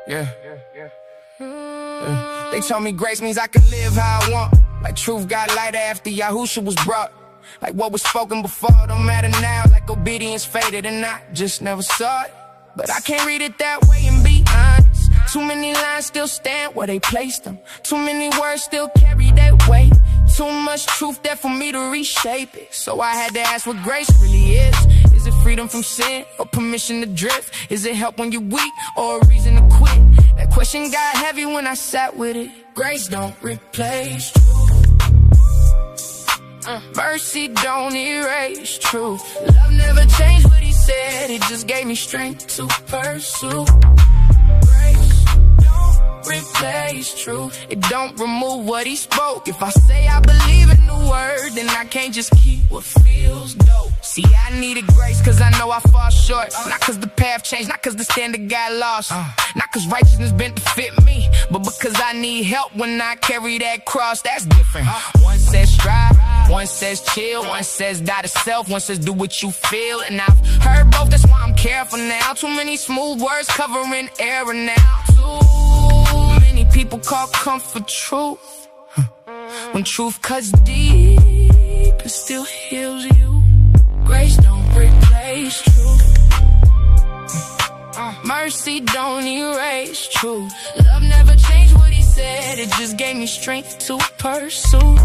Yeah. They told me grace means I can live how I want. Like truth got lighter after Yahusha was brought. Like what was spoken before don't matter now. Like obedience faded and I just never saw it. But I can't read it that way and be honest. Too many lines still stand where they placed them. Too many words still carry that weight. Too much truth there for me to reshape it. So I had to ask what grace really is. Is it freedom from sin or permission to drift? Is it help when you're weak or a reason to quit? That question got heavy when I sat with it. Grace don't replace truth. Mercy don't erase truth. Love never changed what he said. It just gave me strength to pursue. Grace don't replace truth. It don't remove what he spoke. If I say I believe in the word, then I can't just keep what feels dope. See, I needed grace cause I know I fall short. Not cause the path changed, not cause the standard got lost. Not cause righteousness bent to fit me, but because I need help when I carry that cross. That's different. One says strive, one says chill, one says die to self, one says do what you feel. And I've heard both, that's why I'm careful now. Too many smooth words covering error now. Too many people call comfort truth, when truth cuts deep and still heals you. Grace don't replace truth. Mercy don't erase truth. Love never changed what he said. It just gave me strength to pursue.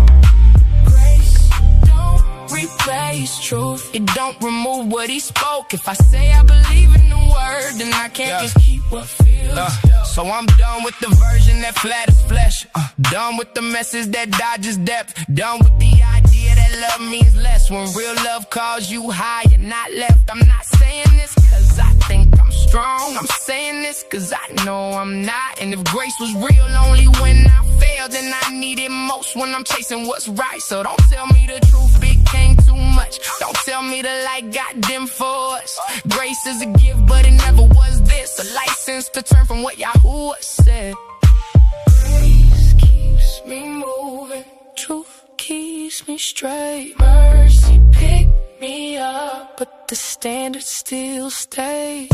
Grace don't replace truth. It don't remove what he spoke. If I say I believe in the word, then I can't just keep what feels. So I'm done with the version that flatters flesh. Done with the message that dodges depth. Done with the idea that love means less when real love calls you higher, not left. I'm not saying this cause I think I'm strong. I'm saying this cause I know I'm not. And if grace was real only when I failed, then I need it most when I'm chasing what's right. So don't tell me the truth became too much. Don't tell me the light got dim for us. Grace is a gift but it never was this. A license to turn from what Yahuah said. Grace keeps me moving. Truth keeps me straight. Mercy picked me up, but the standard still stays.